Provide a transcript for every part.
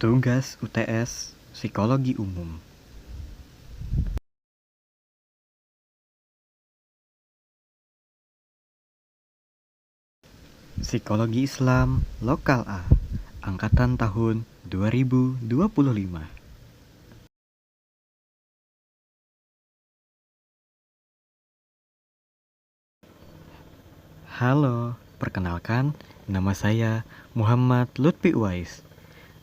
Tugas UTS Psikologi Umum. Psikologi Islam Lokal A, Angkatan tahun 2025. Halo, perkenalkan, nama saya Muhammad Lutfi Uwais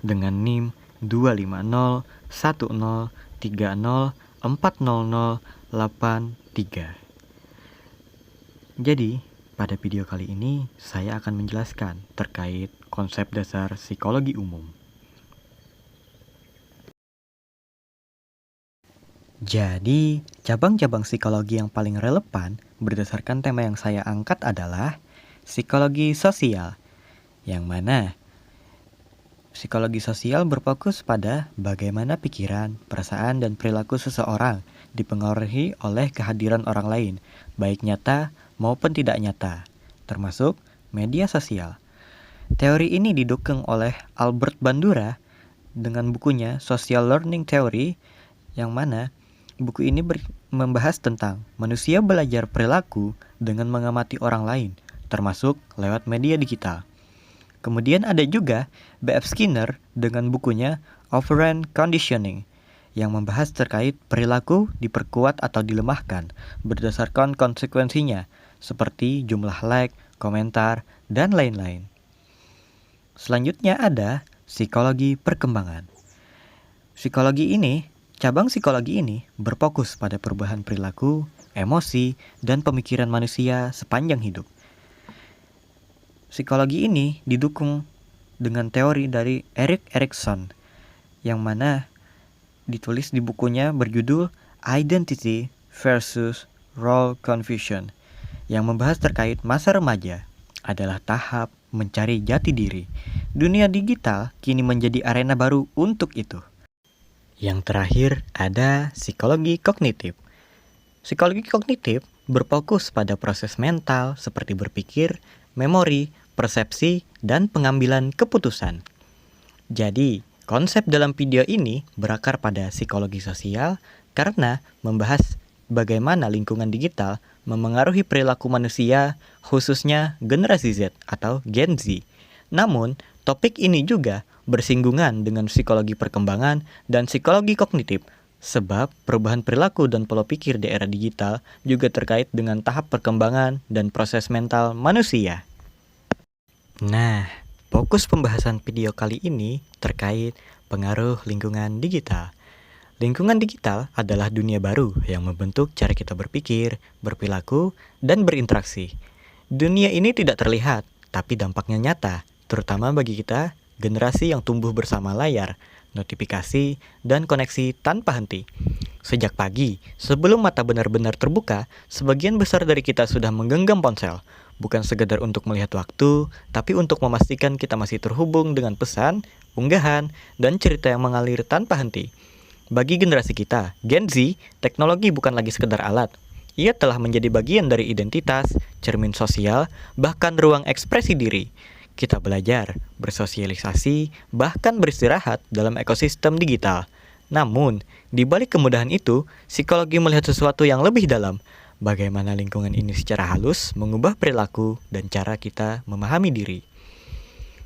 dengan NIM 25010304083. Jadi, pada video kali ini saya akan menjelaskan terkait konsep dasar psikologi umum. Jadi, cabang-cabang psikologi yang paling relevan berdasarkan tema yang saya angkat adalah psikologi sosial, yang mana psikologi sosial berfokus pada bagaimana pikiran, perasaan, dan perilaku seseorang dipengaruhi oleh kehadiran orang lain, baik nyata maupun tidak nyata, termasuk media sosial. Teori ini didukung oleh Albert Bandura dengan bukunya Social Learning Theory, yang mana buku ini membahas tentang manusia belajar perilaku dengan mengamati orang lain, termasuk lewat media digital. Kemudian ada juga B.F. Skinner dengan bukunya Operant Conditioning, yang membahas terkait perilaku diperkuat atau dilemahkan berdasarkan konsekuensinya, seperti jumlah like, komentar, dan lain-lain. Selanjutnya ada psikologi perkembangan. Cabang psikologi ini berfokus pada perubahan perilaku, emosi, dan pemikiran manusia sepanjang hidup. Psikologi ini didukung dengan teori dari Erik Erikson, yang mana ditulis di bukunya berjudul Identity versus Role Confusion, yang membahas terkait masa remaja adalah tahap mencari jati diri. Dunia digital kini menjadi arena baru untuk itu. Yang terakhir ada psikologi kognitif. Psikologi kognitif berfokus pada proses mental seperti berpikir, memori, persepsi, dan pengambilan keputusan. Jadi, konsep dalam video ini berakar pada psikologi sosial karena membahas bagaimana lingkungan digital memengaruhi perilaku manusia, khususnya generasi Z atau Gen Z. Namun, topik ini juga bersinggungan dengan psikologi perkembangan dan psikologi kognitif, sebab perubahan perilaku dan pola pikir di era digital juga terkait dengan tahap perkembangan dan proses mental manusia. Nah, fokus pembahasan video kali ini terkait pengaruh lingkungan digital. Lingkungan digital adalah dunia baru yang membentuk cara kita berpikir, berperilaku, dan berinteraksi. Dunia ini tidak terlihat, tapi dampaknya nyata, terutama bagi kita, generasi yang tumbuh bersama layar, notifikasi, dan koneksi tanpa henti. Sejak pagi, sebelum mata benar-benar terbuka, sebagian besar dari kita sudah menggenggam ponsel. Bukan sekedar untuk melihat waktu, tapi untuk memastikan kita masih terhubung dengan pesan, unggahan, dan cerita yang mengalir tanpa henti. Bagi generasi kita, Gen Z, teknologi bukan lagi sekedar alat. Ia telah menjadi bagian dari identitas, cermin sosial, bahkan ruang ekspresi diri. Kita belajar, bersosialisasi, bahkan beristirahat dalam ekosistem digital. Namun, di balik kemudahan itu, psikologi melihat sesuatu yang lebih dalam. Bagaimana lingkungan ini secara halus mengubah perilaku dan cara kita memahami diri.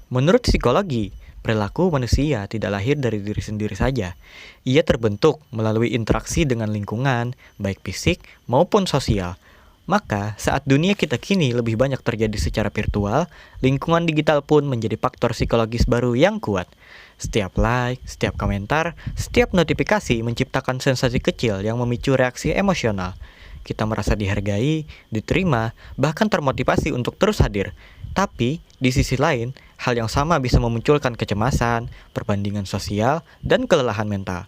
Menurut psikologi, perilaku manusia tidak lahir dari diri sendiri saja. Ia terbentuk melalui interaksi dengan lingkungan, baik fisik maupun sosial. Maka, saat dunia kita kini lebih banyak terjadi secara virtual, lingkungan digital pun menjadi faktor psikologis baru yang kuat. Setiap like, setiap komentar, setiap notifikasi menciptakan sensasi kecil yang memicu reaksi emosional. Kita merasa dihargai, diterima, bahkan termotivasi untuk terus hadir. Tapi, di sisi lain, hal yang sama bisa memunculkan kecemasan, perbandingan sosial, dan kelelahan mental.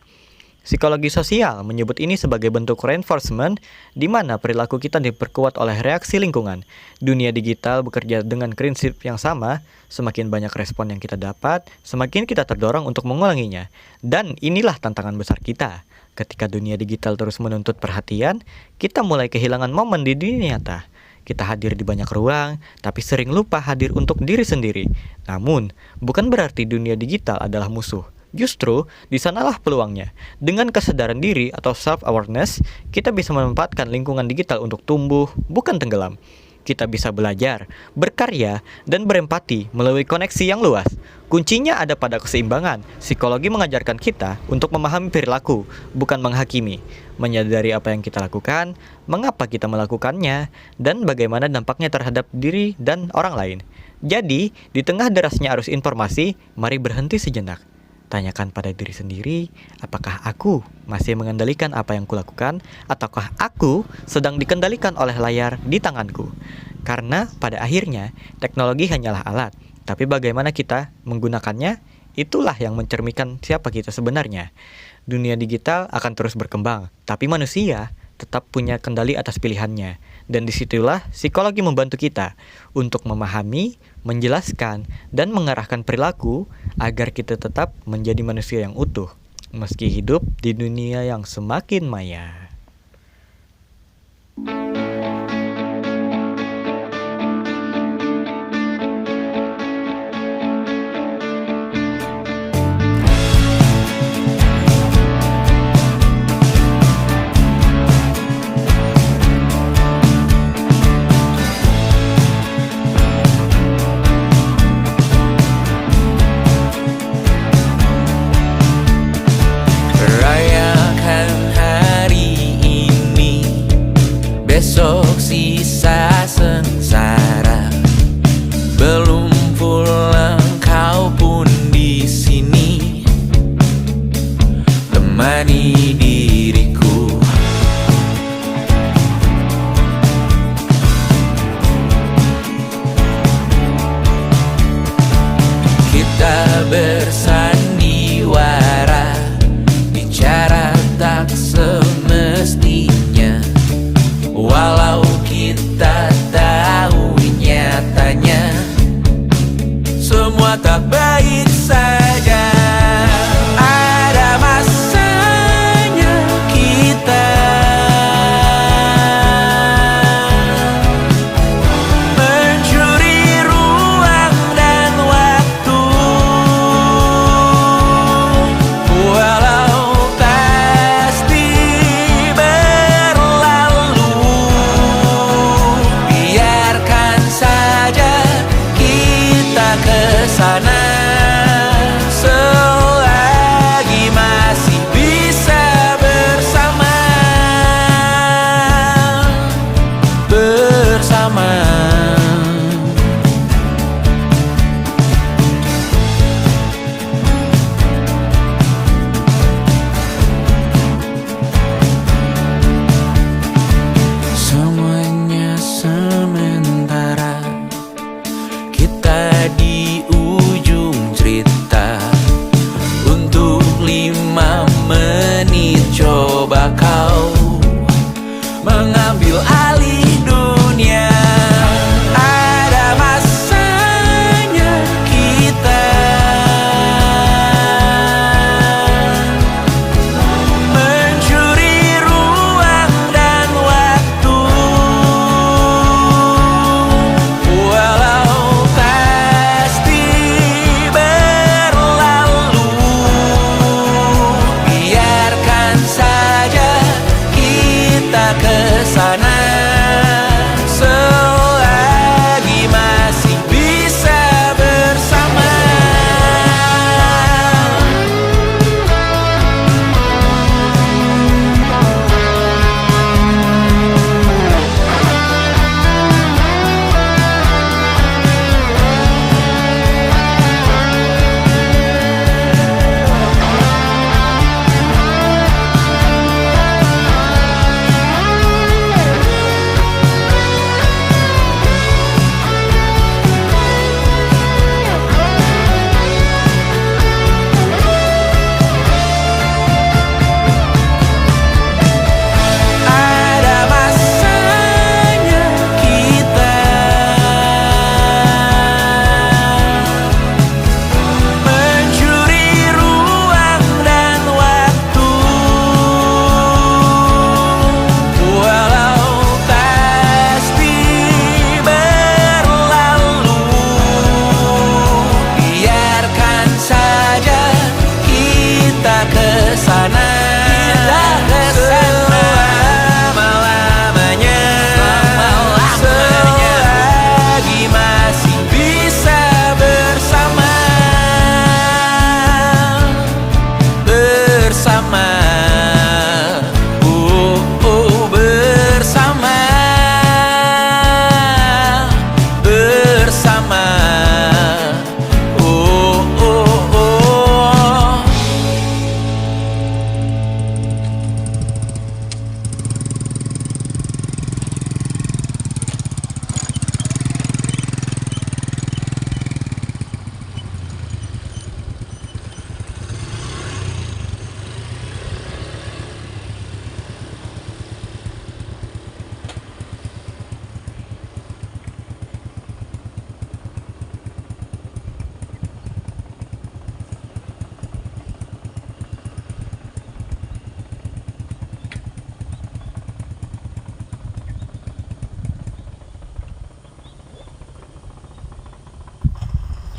Psikologi sosial menyebut ini sebagai bentuk reinforcement, di mana perilaku kita diperkuat oleh reaksi lingkungan. Dunia digital bekerja dengan prinsip yang sama, semakin banyak respon yang kita dapat, semakin kita terdorong untuk mengulanginya. Dan inilah tantangan besar kita. Ketika dunia digital terus menuntut perhatian, kita mulai kehilangan momen di dunia nyata. Kita hadir di banyak ruang, tapi sering lupa hadir untuk diri sendiri. Namun, bukan berarti dunia digital adalah musuh. Justru, di sanalah peluangnya. Dengan kesadaran diri atau self-awareness, kita bisa memanfaatkan lingkungan digital untuk tumbuh, bukan tenggelam. Kita bisa belajar, berkarya, dan berempati melalui koneksi yang luas. Kuncinya ada pada keseimbangan. Psikologi mengajarkan kita untuk memahami perilaku, bukan menghakimi. Menyadari apa yang kita lakukan, mengapa kita melakukannya, dan bagaimana dampaknya terhadap diri dan orang lain. Jadi, di tengah derasnya arus informasi, mari berhenti sejenak. Tanyakan pada diri sendiri, apakah aku masih mengendalikan apa yang kulakukan, ataukah aku sedang dikendalikan oleh layar di tanganku? Karena pada akhirnya, teknologi hanyalah alat, tapi bagaimana kita menggunakannya, itulah yang mencerminkan siapa kita sebenarnya. Dunia digital akan terus berkembang, tapi manusia tetap punya kendali atas pilihannya. Dan disitulah psikologi membantu kita untuk memahami, menjelaskan, dan mengarahkan perilaku agar kita tetap menjadi manusia yang utuh, meski hidup di dunia yang semakin maya. Rayakan hari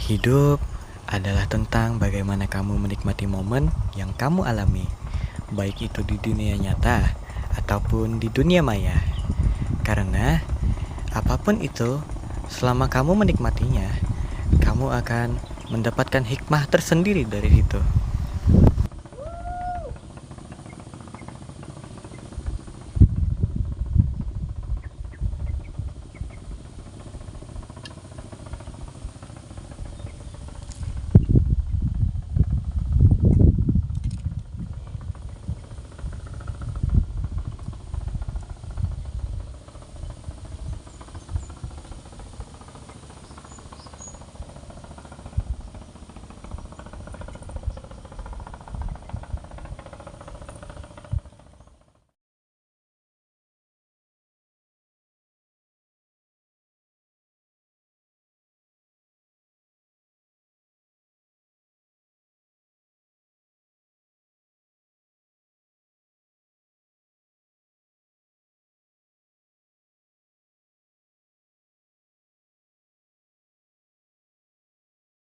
Hidup adalah tentang bagaimana kamu menikmati momen yang kamu alami, baik itu di dunia nyata ataupun di dunia maya. Karena apapun itu, selama kamu menikmatinya, kamu akan mendapatkan hikmah tersendiri dari itu.